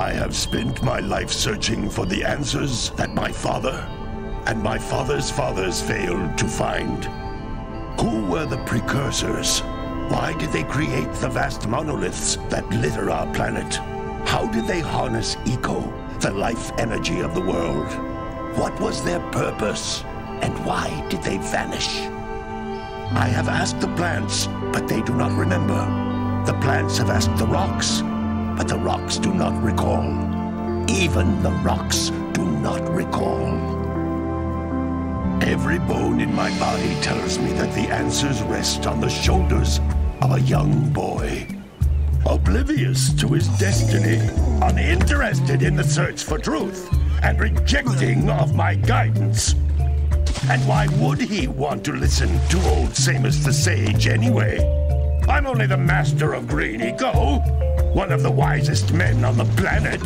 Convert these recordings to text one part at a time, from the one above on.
I have spent my life searching for the answers that my father and my father's fathers failed to find. Who were the Precursors? Why did they create the vast monoliths that litter our planet? How did they harness eco, the life energy of the world? What was their purpose, and why did they vanish? I have asked the plants, but they do not remember. The plants have asked the rocks, but the rocks do not recall. Even the rocks do not recall. Every bone in my body tells me that the answers rest on the shoulders of a young boy. Oblivious to his destiny, uninterested in the search for truth, and rejecting of my guidance. And why would he want to listen to old Samus the Sage anyway? I'm only the master of green eco, one of the wisest men on the planet.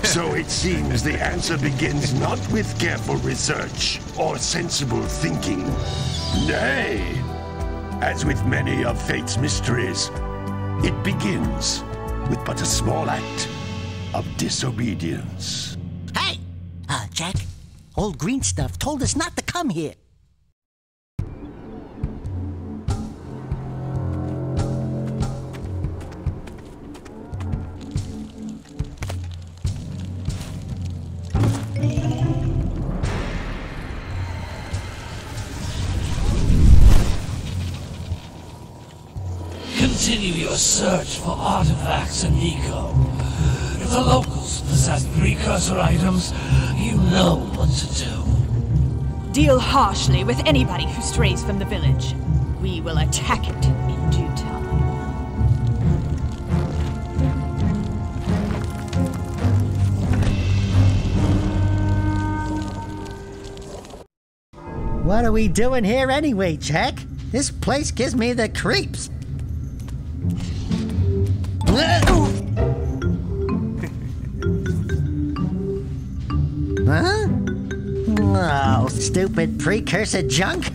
So it seems the answer begins not with careful research or sensible thinking. Nay, as with many of fate's mysteries, it begins with but a small act of disobedience. Hey! Jack, old green stuff told us not to come here. Continue your search for artifacts and eco. If the locals possess precursor items, you know what to do. Deal harshly with anybody who strays from the village. We will attack it in due time. What are we doing here anyway, Jack? This place gives me the creeps. Huh? Oh, stupid precursor junk.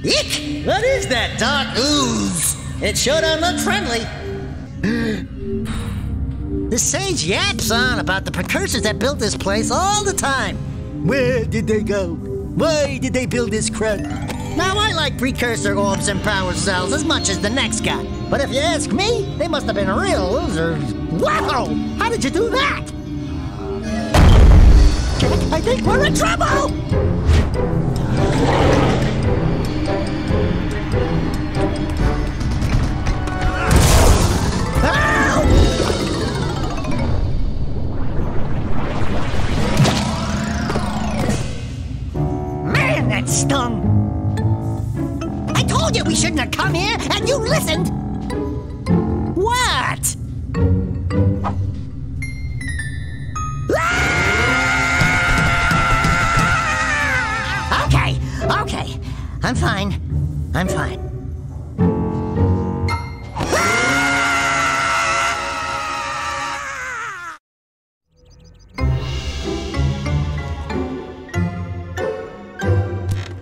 Eek! What is that dark ooze? It sure don't look friendly. The sage yaps on about the precursors that built this place all the time. Where did they go? Why did they build this crud? Now, I like precursor orbs and power cells as much as the next guy. But if you ask me, they must have been real losers. Wow! How did you do that? Jack, I think we're in trouble! Man, that stung! I told you we shouldn't have come here, and you listened! What? Okay. I'm fine.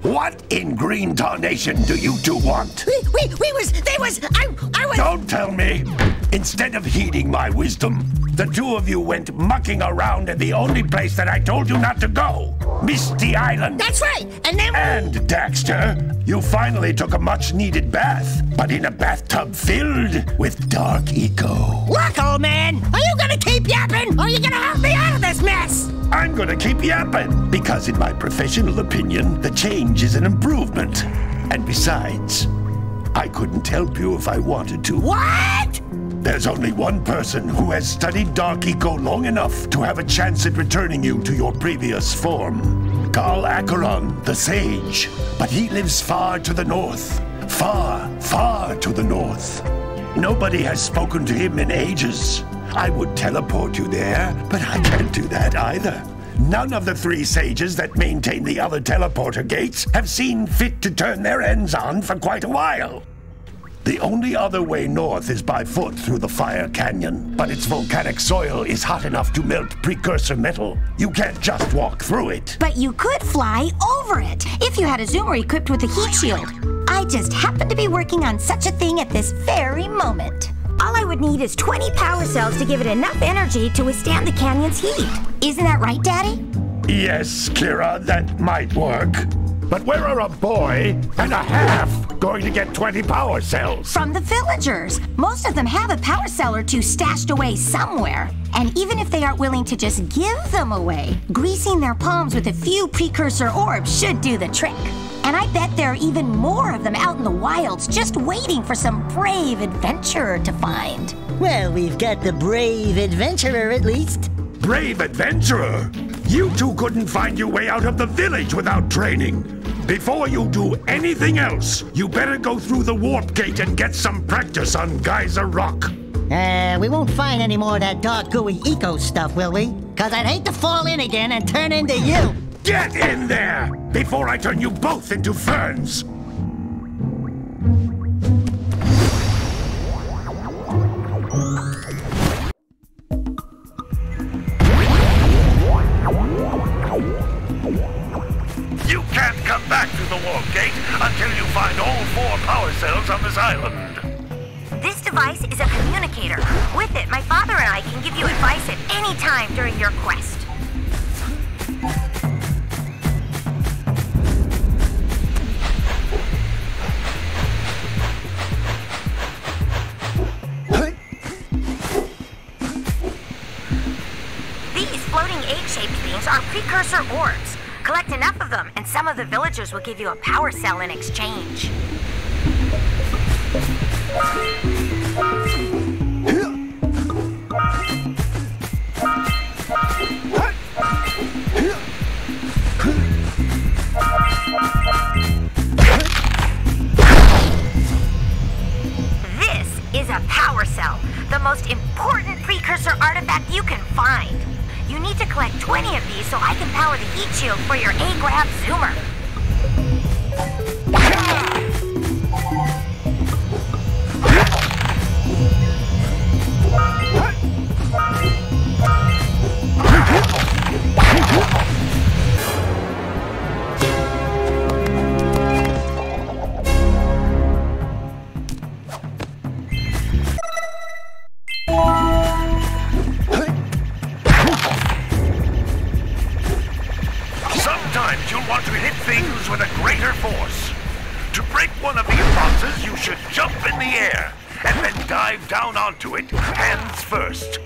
What in green tarnation do you two want? I was... Don't tell me! Instead of heeding my wisdom, the two of you went mucking around in the only place that I told you not to go! Misty Island! That's right! And then... And, Daxter, you finally took a much-needed bath, but in a bathtub filled with dark eco. Look, old man! Are you gonna keep yapping, or are you gonna help me out of this mess? I'm gonna keep yapping, because in my professional opinion, the change is an improvement. And besides, I couldn't help you if I wanted to. What? There's only one person who has studied Dark Eco long enough to have a chance at returning you to your previous form. Carl Acheron, the Sage. But he lives far to the north. Far, far to the north. Nobody has spoken to him in ages. I would teleport you there, but I can't do that either. None of the three sages that maintain the other teleporter gates have seen fit to turn their ends on for quite a while. The only other way north is by foot through the Fire Canyon, but its volcanic soil is hot enough to melt precursor metal. You can't just walk through it. But you could fly over it, if you had a zoomer equipped with a heat shield. I just happen to be working on such a thing at this very moment. All I would need is 20 power cells to give it enough energy to withstand the canyon's heat. Isn't that right, Daddy? Yes, Kira, that might work. But where are a boy and a half going to get 20 power cells? From the villagers. Most of them have a power cell or two stashed away somewhere. And even if they aren't willing to just give them away, greasing their palms with a few precursor orbs should do the trick. And I bet there are even more of them out in the wilds just waiting for some brave adventurer to find. Well, we've got the brave adventurer at least. Brave adventurer? You two couldn't find your way out of the village without training. Before you do anything else, you better go through the warp gate and get some practice on Geyser Rock. We won't find any more of that dark gooey eco stuff, will we? 'Cause I'd hate to fall in again and turn into you. Get in there before I turn you both into ferns. You can't come back through the warp gate until you find all 4 power cells on this island. This device is a communicator. With it, my father and I can give you advice at any time during your quest. These floating egg-shaped things are precursor orbs. Collect enough of them, and some of the villagers will give you a power cell in exchange. This is a power cell, the most important precursor artifact you can find. You need to collect 20 of these so I can power the heat shield for your A-Grab zoomer. Sometimes you'll want to hit things with a greater force. To break one of these boxes, you should jump in the air and then dive down onto it, hands first.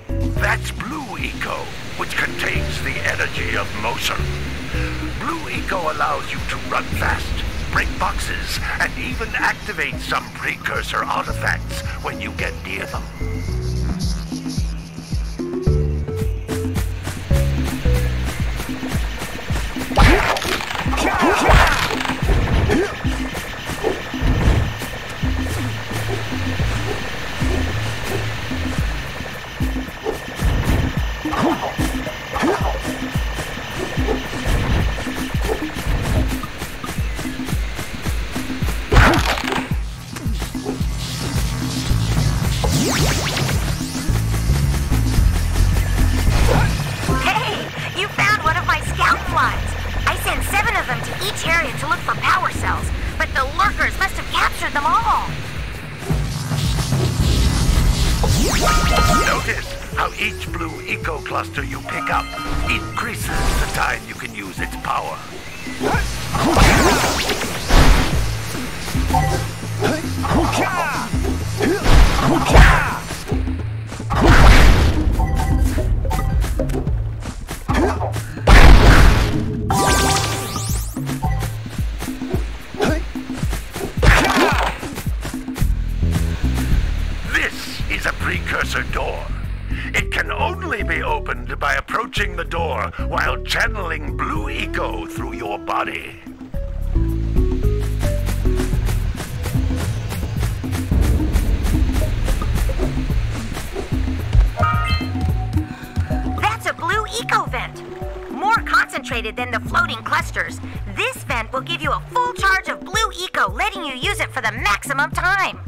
That's Blue Eco, which contains the energy of motion. Blue Eco allows you to run fast, break boxes, and even activate some precursor artifacts when you get near them. Notice how each Blue Eco cluster you pick up increases the time you can use its power. Precursor door. It can only be opened by approaching the door while channeling Blue Eco through your body. That's a Blue Eco vent. More concentrated than the floating clusters. This vent will give you a full charge of Blue Eco, letting you use it for the maximum time.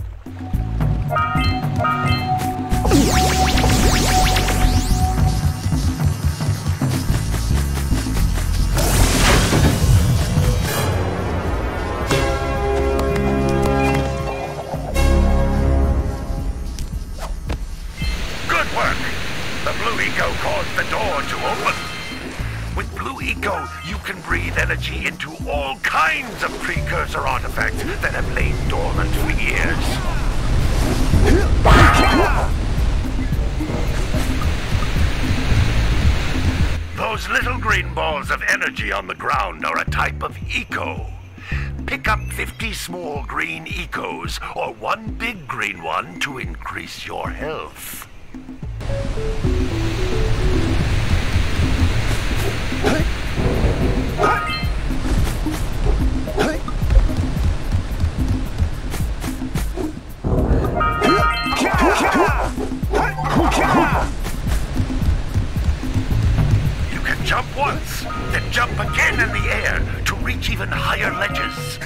can breathe energy into all kinds of precursor artifacts that have lain dormant for years. Those little green balls of energy on the ground are a type of eco. Pick up 50 small green ecos or one big green one to increase your health. You can jump once, then jump again in the air to reach even higher ledges.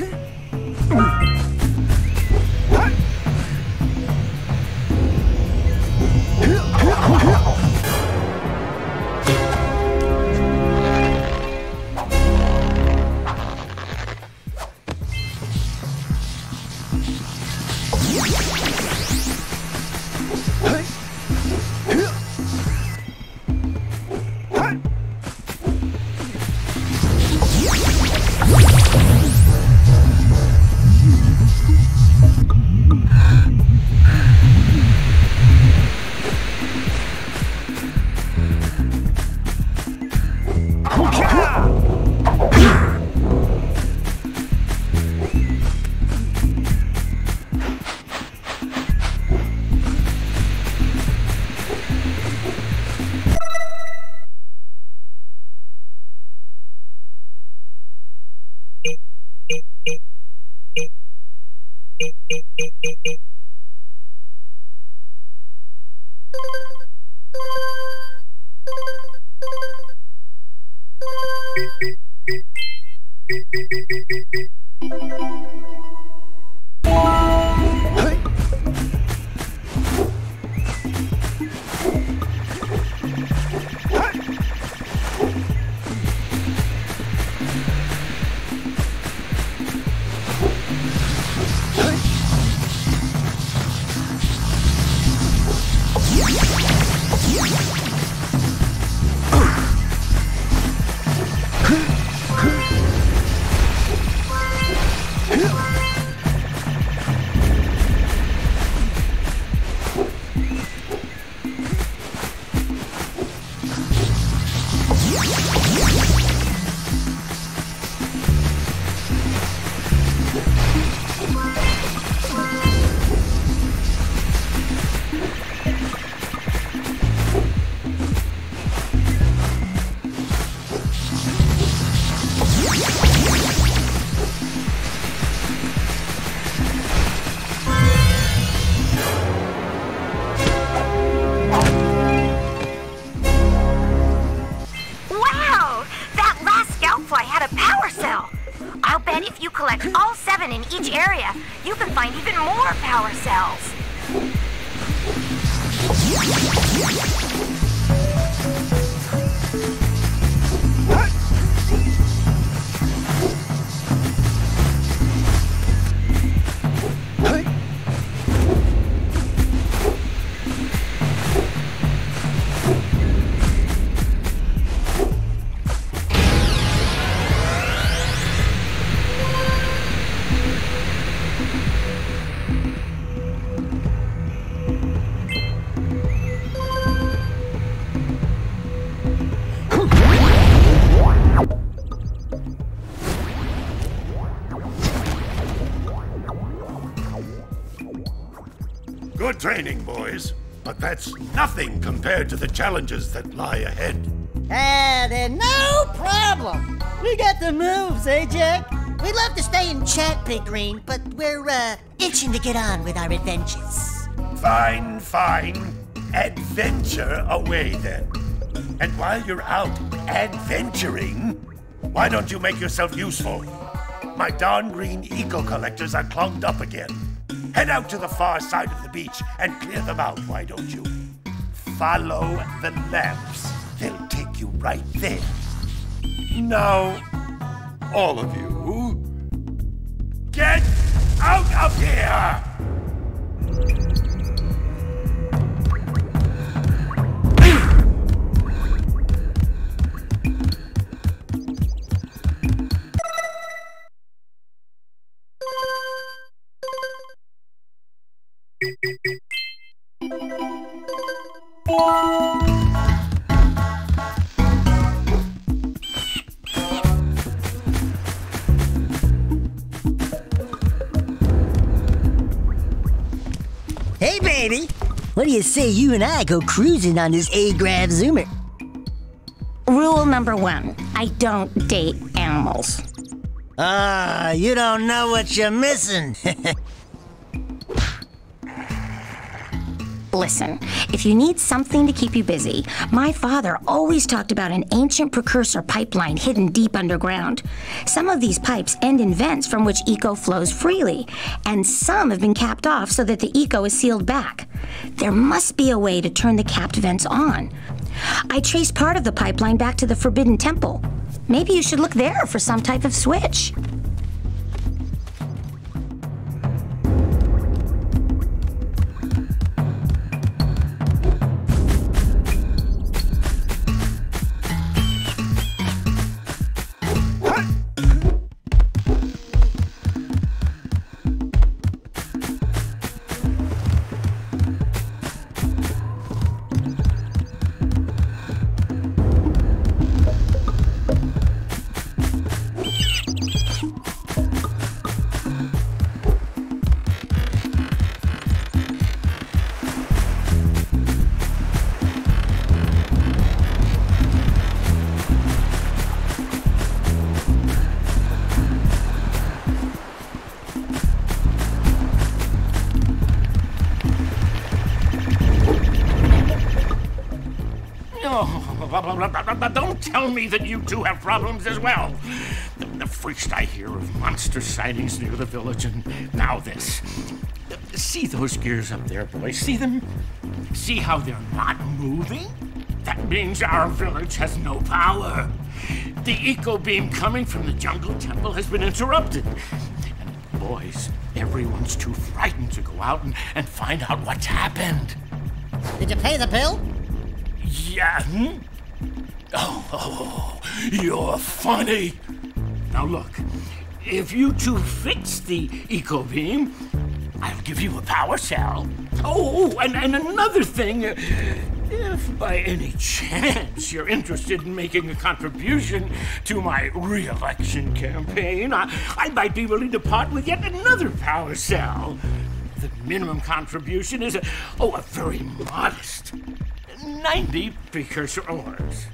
In each area, you can find even more power cells. Good training, boys. But that's nothing compared to the challenges that lie ahead. Then no problem. We got the moves, eh, Jack? We'd love to stay and chat, Big Green, but we're, itching to get on with our adventures. Fine, fine. Adventure away, then. And while you're out adventuring, why don't you make yourself useful? My darn green eco-collectors are clogged up again. Head out to the far side of the beach and clear them out, why don't you? Follow the lamps. They'll take you right there. Now, all of you, get out of here! Hey, baby. What do you say you and I go cruising on this A-Grav Zoomer? Rule number 1, I don't date animals. Ah, you don't know what you're missing. Listen, if you need something to keep you busy, my father always talked about an ancient precursor pipeline hidden deep underground. Some of these pipes end in vents from which eco flows freely, and some have been capped off so that the eco is sealed back. There must be a way to turn the capped vents on. I traced part of the pipeline back to the Forbidden Temple. Maybe you should look there for some type of switch. Don't tell me that you two have problems as well. The first I hear of monster sightings near the village, and now this. See those gears up there, boys? See them? See how they're not moving? That means our village has no power. The eco beam coming from the jungle temple has been interrupted. And boys, everyone's too frightened to go out and find out what's happened. Did you pay the bill? Yeah. Oh, you're funny. Now look, if you two fix the eco beam, I'll give you a power cell. Oh, and another thing, if by any chance you're interested in making a contribution to my re-election campaign, I might be willing to part with yet another power cell. The minimum contribution is a very modest 90 precursor ores.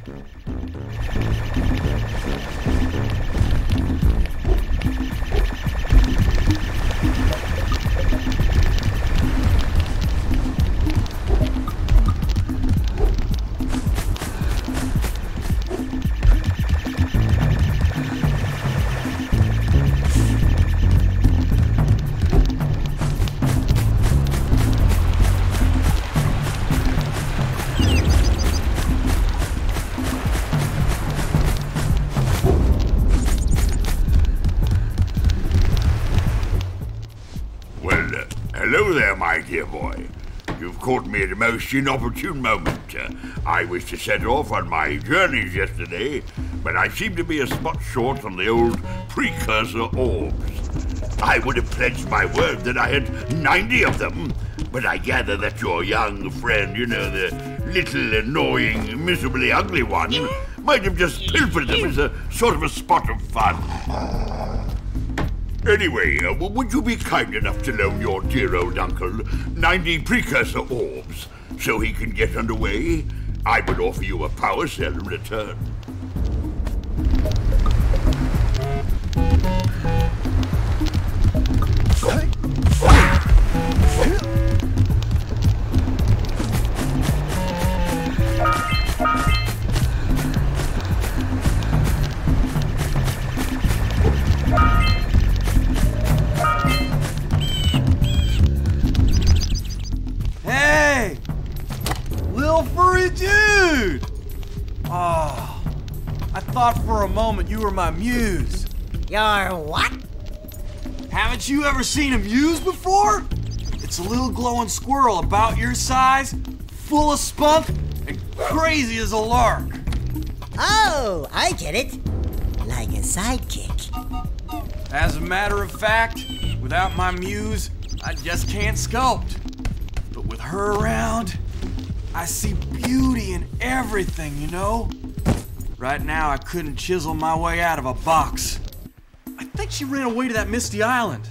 Hello there, my dear boy. You've caught me at a most inopportune moment. I was to set off on my journeys yesterday, but I seem to be a spot short on the old precursor orbs. I would have pledged my word that I had 90 of them, but I gather that your young friend, you know, the little annoying, miserably ugly one, might have just pilfered them as a sort of a spot of fun. Anyway, would you be kind enough to loan your dear old uncle 90 precursor orbs so he can get underway? I would offer you a power cell in return. Dude! Oh, I thought for a moment you were my muse. Your what? Haven't you ever seen a muse before? It's a little glowing squirrel about your size, full of spunk, and crazy as a lark. Oh, I get it. Like a sidekick. As a matter of fact, without my muse, I just can't sculpt. But with her around, I see beauty in everything, you know? Right now, I couldn't chisel my way out of a box. I think she ran away to that misty island.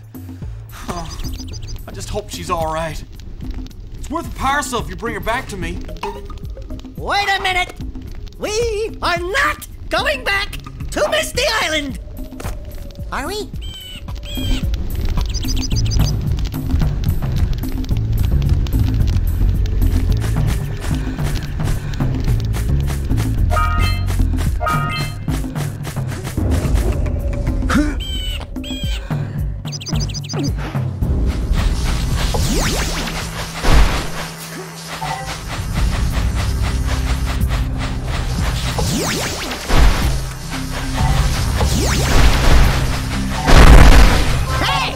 Oh, I just hope she's all right. It's worth a power cell if you bring her back to me. Wait a minute! We are not going back to Misty Island! Are we? Hey!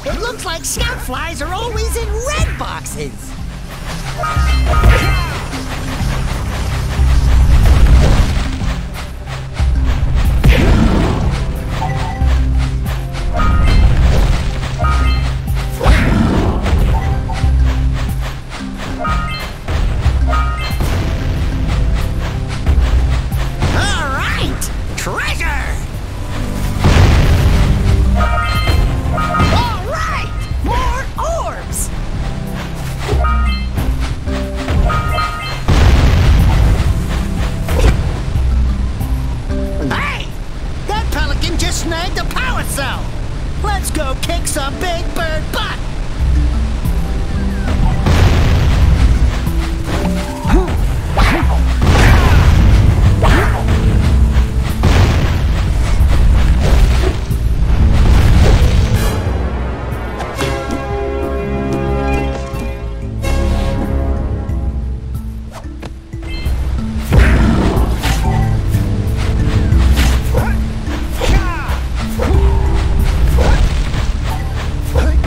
It looks like scout flies are always in red boxes! Snagged a power cell! Let's go kick some big bird butt! Hey!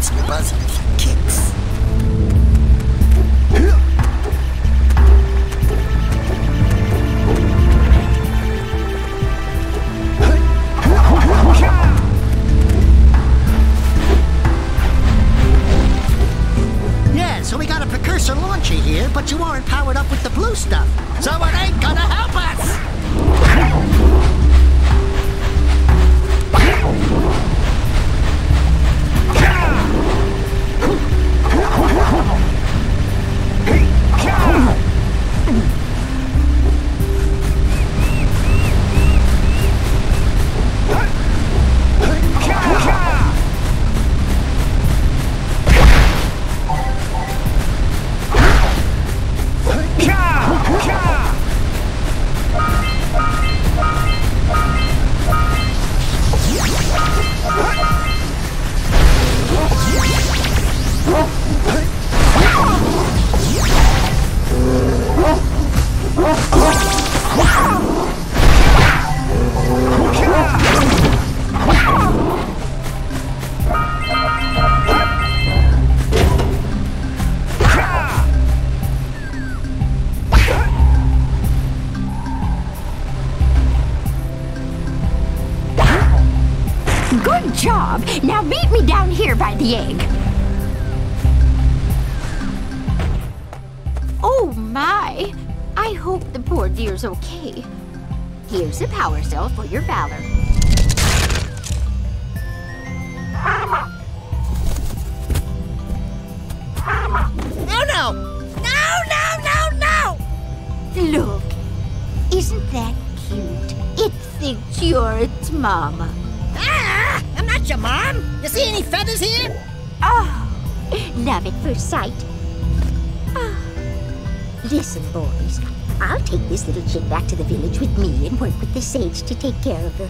It's buzzing for kicks. Yeah, so we got a Precursor launcher here, but you aren't powered up with the blue stuff. So it ain't gonna help us! Good job! Now meet me down here by the egg. Oh my! I hope the poor dear's okay. Here's a power cell for your valor. Oh no! No, no, no, no! Look, isn't that cute? It thinks you're its mama. Ah! I'm not your mom! You see any feathers here? Oh, love at first sight. Oh. Listen, boys. I'll take this little chick back to the village with me and work with the sage to take care of her.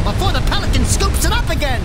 before the pelican scoops it up again!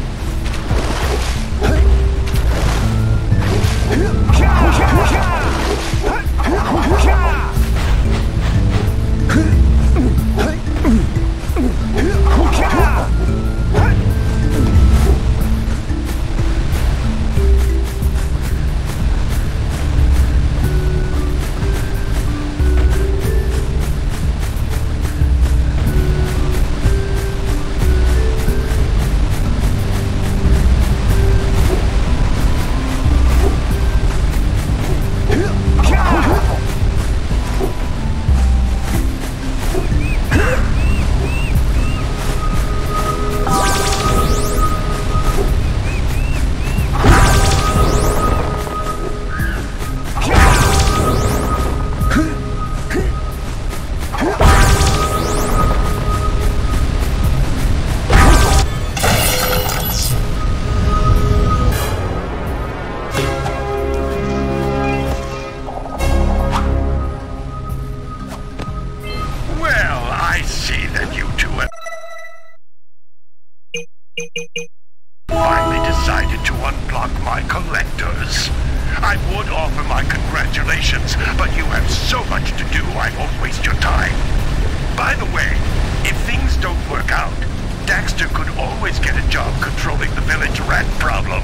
Finally decided to unblock my collectors. I would offer my congratulations, but you have so much to do I won't waste your time. By the way, if things don't work out, Daxter could always get a job controlling the village rat problem.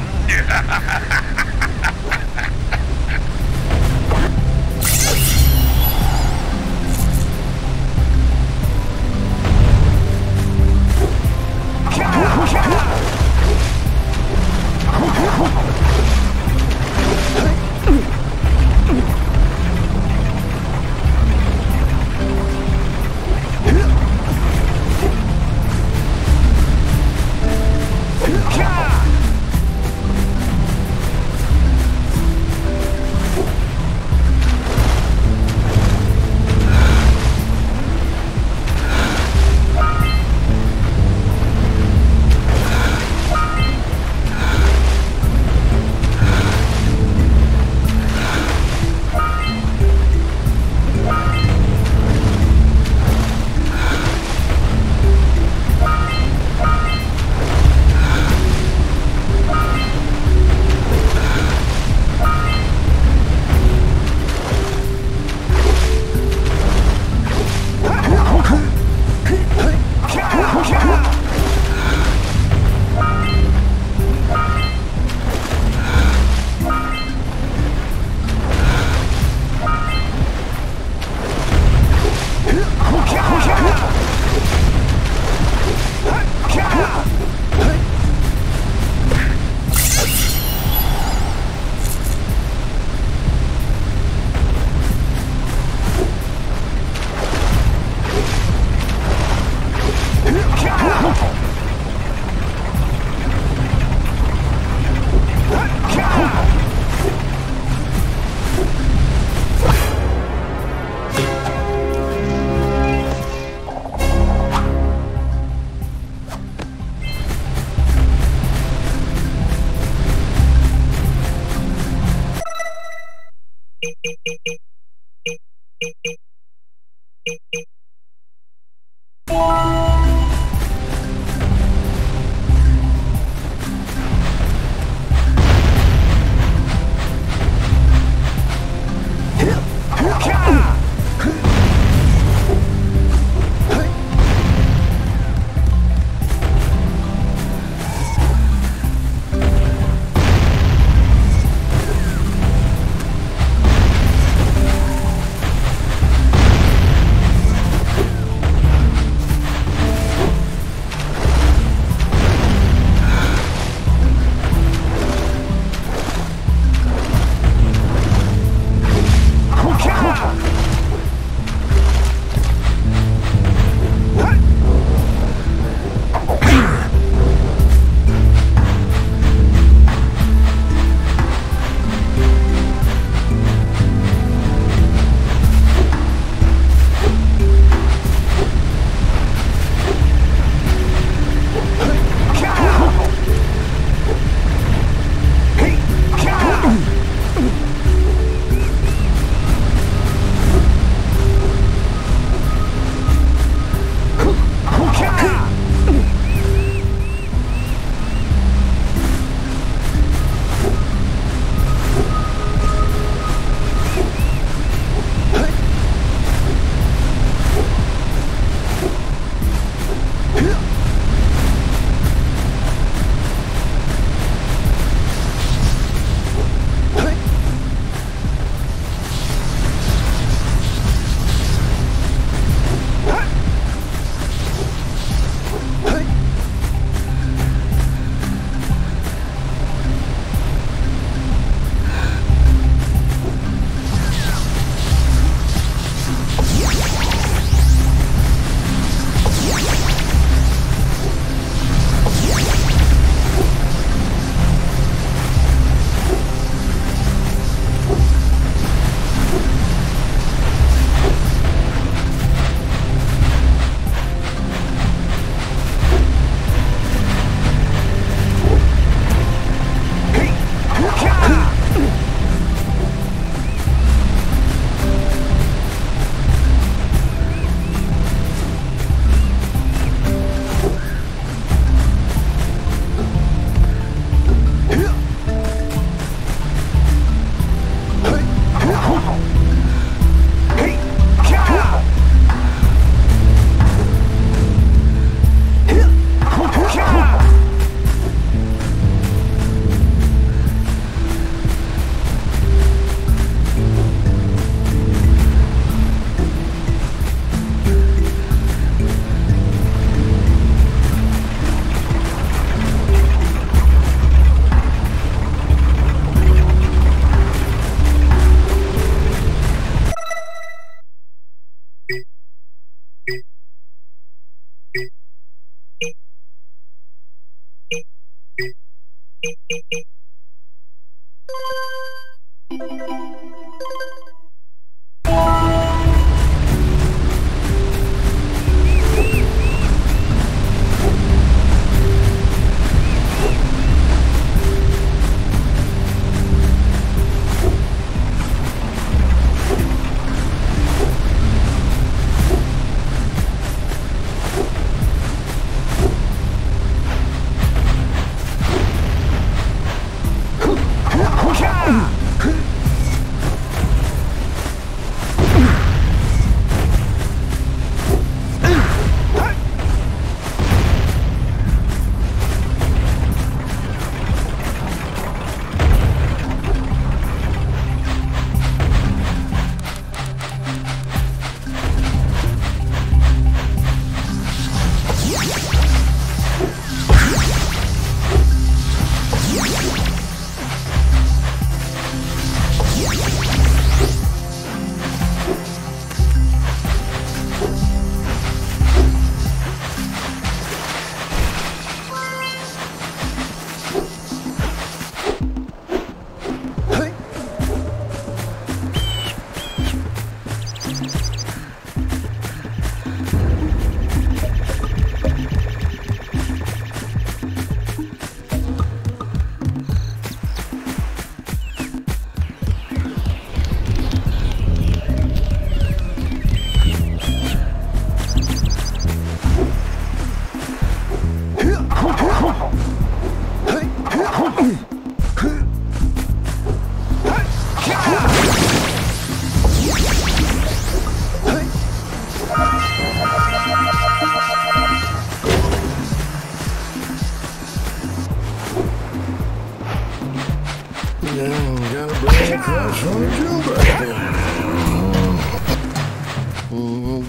Gotta bring the crops from the jungle.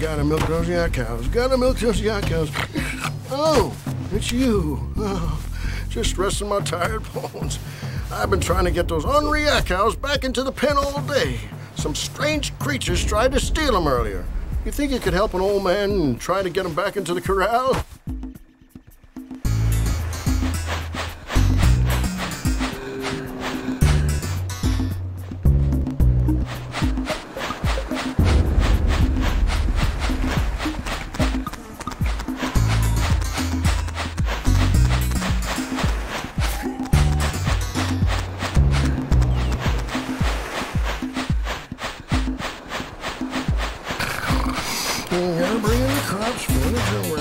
Gotta milk those yak cows. Gotta milk those yak cows. Oh, it's you. Oh, just resting my tired bones. I've been trying to get those ornery yak cows back into the pen all day. Some strange creatures tried to steal them earlier. You think you could help an old man and try to get them back into the corral? Gotta bring in the crops for the jungle.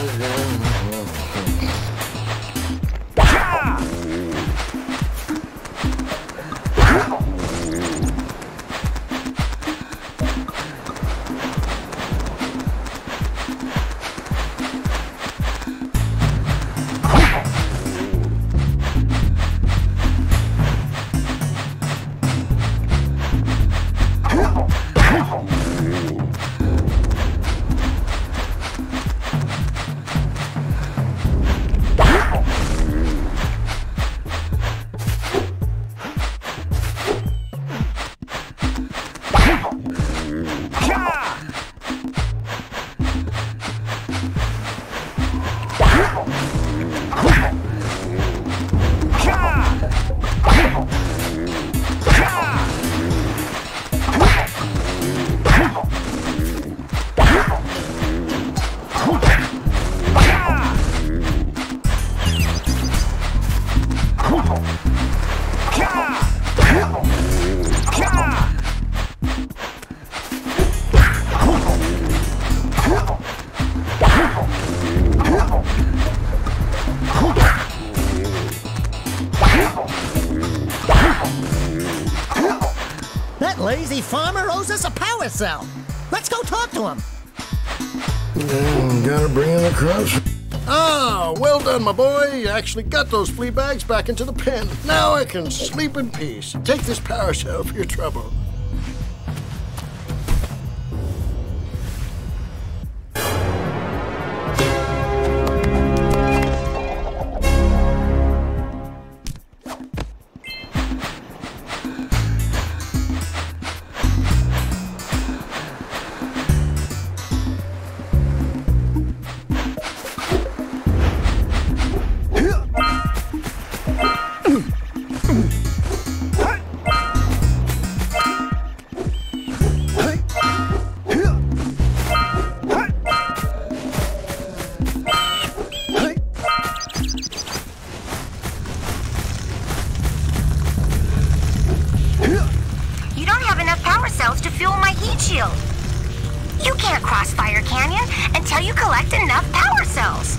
That lazy farmer owes us a power cell. Let's go talk to him. Gotta bring in the crops. Ah, well done, my boy. You actually got those flea bags back into the pen. Now I can sleep in peace. Take this power cell for your trouble. To fuel my heat shield. You can't cross Fire Canyon until you collect enough power cells.